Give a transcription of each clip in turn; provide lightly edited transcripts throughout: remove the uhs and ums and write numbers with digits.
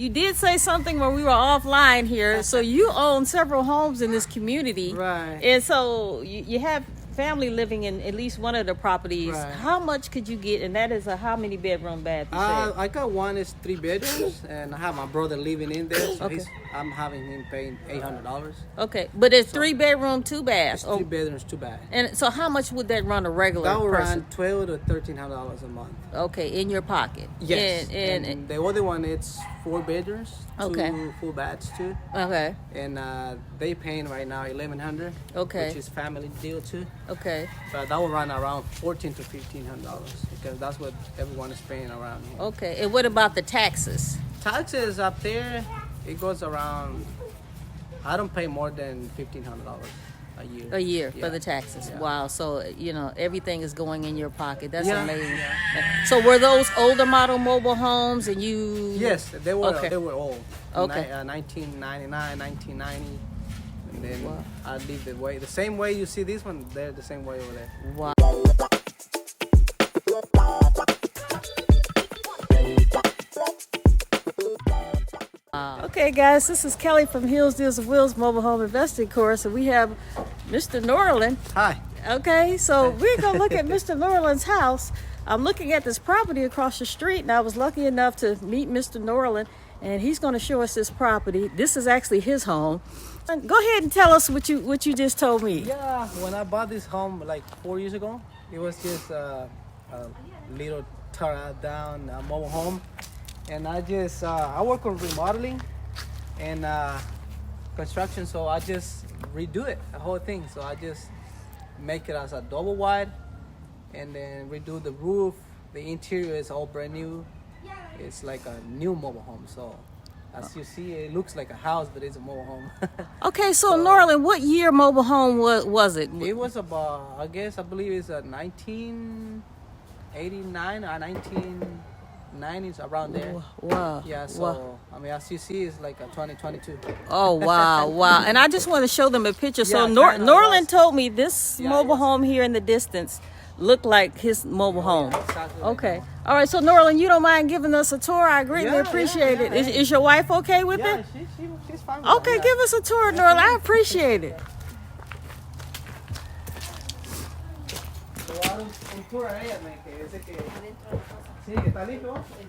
you did say something when we were offline here. So you own several homes in this community. Right. And so you have family living in at least one of the properties. Right. How much could you get? And that is a how many bedroom bath? You said? I got one is 3 bedrooms, and I have my brother living in there. So Okay. I'm having him paying $800. Okay, but it's 3 bedroom, 2 baths. It's 3 bedrooms, 2 baths. And so how much would that run a regular That would person? run $1,200 to $1,300 a month. Okay, in your pocket. Yes. And the other one, it's 4 bedrooms, 2 Okay. full baths too. okay, And they paying right now $1,100. Okay. Which is family deal too. okay, But that will run around $1,400 to $1,500 because that's what everyone is paying around here. okay. And what about the taxes? Taxes up there, it goes around. I don't pay more than $1,500 a year. A year Yeah. for the taxes. Yeah. Wow. So, everything is going in your pocket. That's Yeah. amazing. Yeah. So were those older model mobile homes and you... Yes, they were. Okay. They were old. Okay. 1999, 1990, and then Wow. I live the same way you see this one. They're the same way over there. Wow. Okay, guys, this is Kelly from Hills Deals of Wills Mobile Home Investing Course, and we have Mr. Norlan. Hi. Okay, so we're going to look at Mr. Norlan's house. I'm looking at this property across the street, and I was lucky enough to meet Mr. Norlan, and he's going to show us this property. This is actually his home. Go ahead and tell us what you just told me. Yeah, when I bought this home like 4 years ago, it was just a little tear down mobile home, and I work on remodeling and construction, so I just redo it, the whole thing. So I just make it as a double wide, and then redo the roof. The interior is all brand new. It's like a new mobile home. So as you see, it looks like a house, but it's a mobile home. Okay, so Norlan, what year mobile home was it? It was about, I believe it's a 1989 or 1990s, around there. Wow. Yeah, so Wow. I mean, as you see, it's like a 2022. Oh, wow, wow. And I just want to show them a picture. So Yeah, kinda Norlan was. told me this Yeah, mobile yes. home here in the distance looked like his mobile home. Exactly like Okay. that. All right, so Norlan, you don't mind giving us a tour? I greatly Yeah, appreciate yeah, it. yeah. Is your wife okay with Yeah, it? she's fine with Okay, that. give us a tour, Norlan. I appreciate it.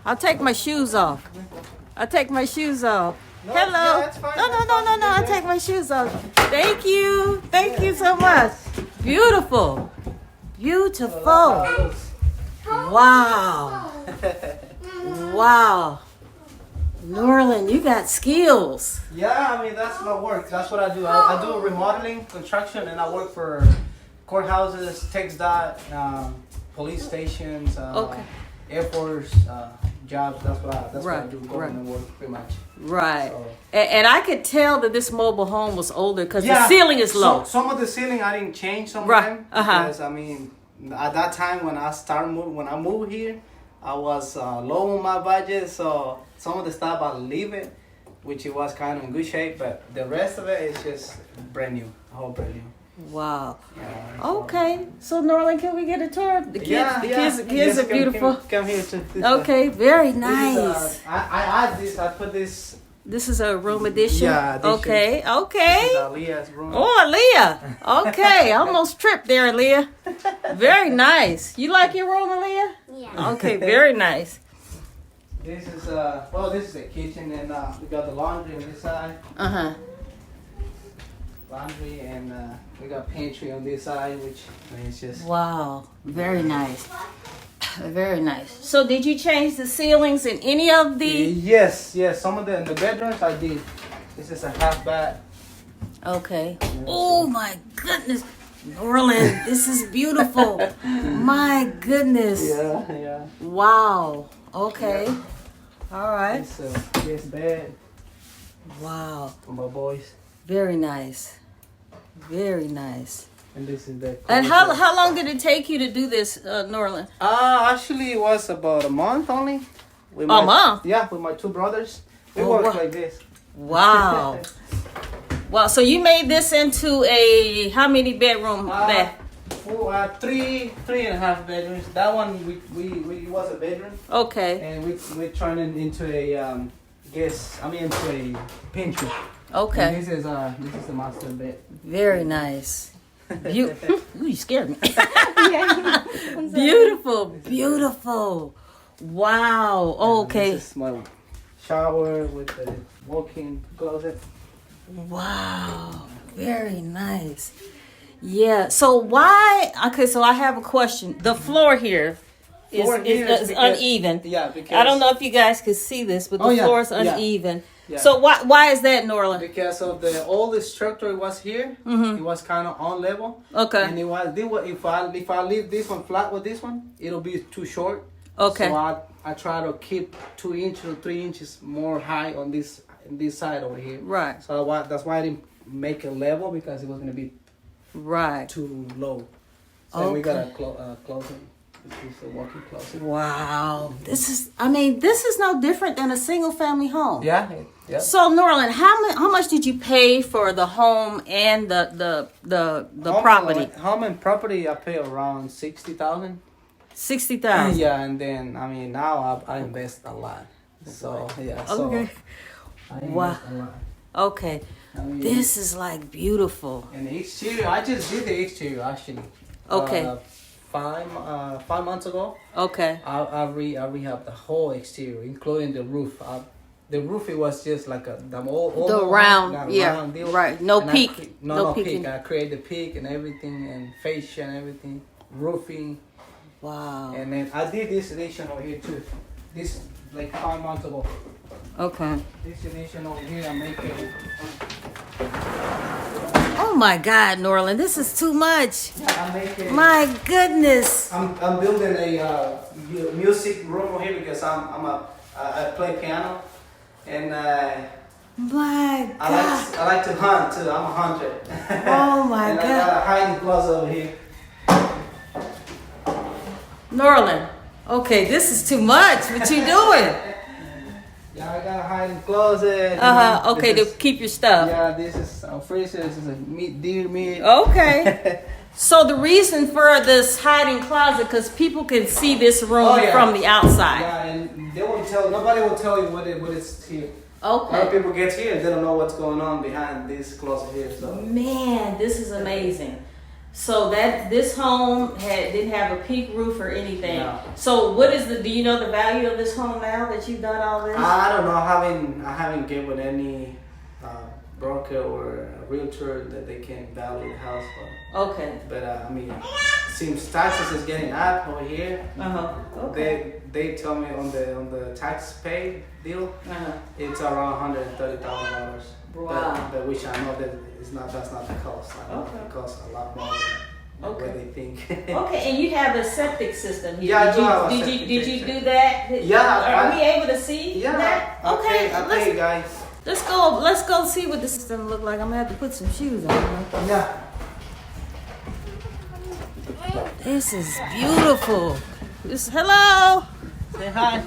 I'll take my shoes off. Hello. yeah, it's fine, No, that's no, fine. I'll take my shoes off. Thank you. Thank you so much. Beautiful. Beautiful. Wow. Wow. Norlan, you got skills. Yeah, I mean, that's my work. That's what I do. I do remodeling, construction, and I work for courthouses, TXDOT, police stations, Okay. airports, jobs. That's what I Right, do. Government work, pretty much. Right. So- And I could tell that this mobile home was older because the ceiling is low. Some of the ceiling I didn't change some Right, of them uh-huh. because I mean at that time when I moved here, I was low on my budget, so some of the stuff I leave it, which it was kind of in good shape, but the rest of it is just brand new, whole brand new. Wow. Yeah, so- Okay. So Norlan, can we get a tour? The kids, Yeah, the yeah. kids Yes, are come- beautiful. Come here to this Okay, very one. nice. This is, I add this. I put this. This is a room addition. Yeah, addition. Okay, This okay. is Leah's room. Oh, Aaliyah. Okay, I almost tripped there, Aaliyah. Very nice. You like your room, Aaliyah? Yeah. Okay, very nice. This is this is the kitchen, and we got the laundry on this side. Uh-huh. Laundry, and we got pantry on this side, which I mean, it's just. Wow, very nice. Very nice. So did you change the ceilings in any of the... Yes. Some of the bedrooms I did. This is a half bath. Okay. Oh my goodness. Norlan, this is beautiful. My goodness. Yeah. Wow. Okay. All right. It's this bed Wow. for my boys, Very nice. Very nice. and this is the. And how long did it take you to do this, Norlan? Actually, it was about a month only. With A month? Yeah, with my 2 brothers. We Oh, work wow. like this. Wow. Wow. So you made this into a how many bedroom bath? 3.5 bedrooms. That one we was a bedroom. Okay. And we turned it into a guest. I mean, into a pantry. Okay. And this is the master bed. Very nice. Ooh, you scared me. Beautiful, beautiful. Wow. Oh, okay. This is my shower with the walk-in closet. Wow. Very nice. Yeah. So why? Okay. So I have a question. The floor here is because, uneven. Yeah, because I don't know if you guys can see this, but the floor is uneven. Yeah. So why is that, Norlan? Because of the old structure was here, it was kind of on level. Okay. And if I leave this one flat with this one, it'll be too short. Okay. So I try to keep 2 inches or 3 inches more high on this side over here. Right. So that's why I didn't make it level, because it was gonna be Right. too low. So we got a closet. This is a walk-in closet. Wow. This is no different than a single family home. Yeah. Yeah. So Norlan, how much did you pay for the home and the property? Home and property, I pay around 60,000. 60,000. Yeah, and then now I invest a lot. So yeah. Okay. I invest Wow. a lot. Okay. This is like beautiful. And the exterior, I just did the exterior actually. Okay. 5 months ago. Okay. I rehabbed the whole exterior, including the roof. The roof, it was just like the round, yeah, round deal. right. No And peak. No peak. peak. I created the peak and everything, and fascia and everything, roofing. Wow. And then I did this addition over here too. This like 5 months ago. Okay. This addition over here, I make it. Oh my God, Norlan, this is too much. I make it. My goodness. I'm building a music room over here because I play piano, and My God. I like to hunt too. I'm a hunter. Oh my and God. I got a hiding closet over here. Norlan, okay, this is too much. What you doing? Yeah, I got a hiding closet. Okay, to keep your stuff. Yeah, this is a freezer. This is a deer meat. Okay. So the reason for this hiding closet, because people can see this room from the outside. Yeah, and they won't tell. Nobody will tell you what it's here. A lot of Okay. people get here and they don't know what's going on behind this closet here. So. Man, this is amazing. So this home didn't have a peak roof or anything. No. So do you know the value of this home now that you've done all this? I don't know. I haven't given any broker or a realtor that they can value the house for. Okay. But I mean, since taxes is getting up over here, Okay. they tell me on the tax pay deal, it's around $130,000. Wow. But which I know that that's not the cost. I know it costs a lot more than what they think. Okay, and you have a septic system here. Yeah, I do have a Did septic you system. do that? Yeah, Are we able to see that? Okay. I pay guys. Let's go see what the system look like. I'm gonna have to put some shoes on. Huh? Yeah. This is beautiful. Hello. Say hi.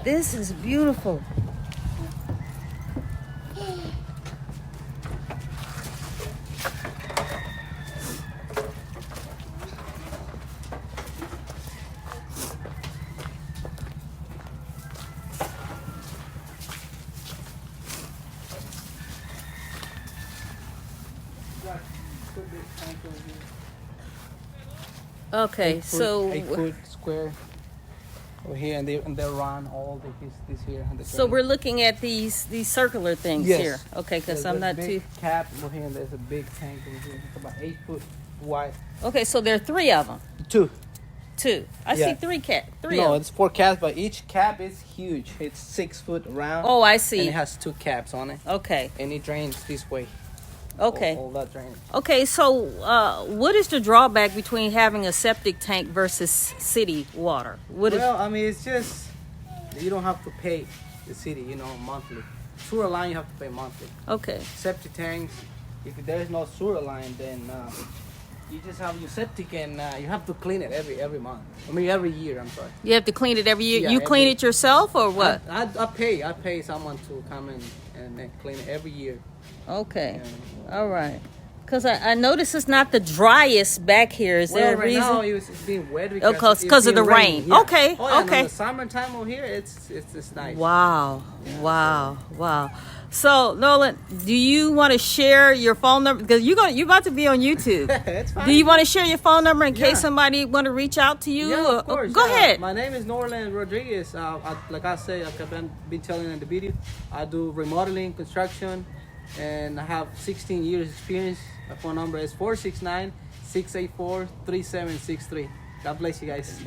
This is beautiful. Okay, so 8 foot square over here, and they run all this here. so we're looking at these circular things Yes. here. Okay, because There's I'm a not big too. cap over here, and there's a big tank over here. It's about 8 foot wide. Okay, so there are 3 of them. 2. I see Yeah. 3 Three No, of them. it's 4 caps, but each cap is huge. It's 6 foot round. Oh, I And see. it has 2 caps on it, Okay. and it drains this way. Okay. All that drains. Okay, so what is the drawback between having a septic tank versus city water? Well, I mean, it's just you don't have to pay the city, monthly. Sewer line you have to pay monthly. Okay. Septic tanks, if there is no sewer line, then you just have your septic, and you have to clean it every month. I mean, every year. I'm sorry. You have to clean it every year. Yeah, You clean every- it yourself or what? I pay someone to come in and then clean it every year. Okay. And, All right. Because I notice it's not the driest back here. Is there a right reason? now it's being wet Oh, because because of the rain. Yeah. Okay, Oh, yeah, okay. In the summertime over here, it's nice. Wow, wow. So, Nolan, do you want to share your phone number? Because you're about to be on YouTube. It's fine. Do you want to share your phone number in Yeah. case somebody want to reach out to you? Yeah, of course. Go yeah. ahead. My name is Norlan Rodriquez. Like I say, I've been telling in the video, I do remodeling, construction, and I have 16 years experience. My phone number is 469-684-3763. God bless you guys.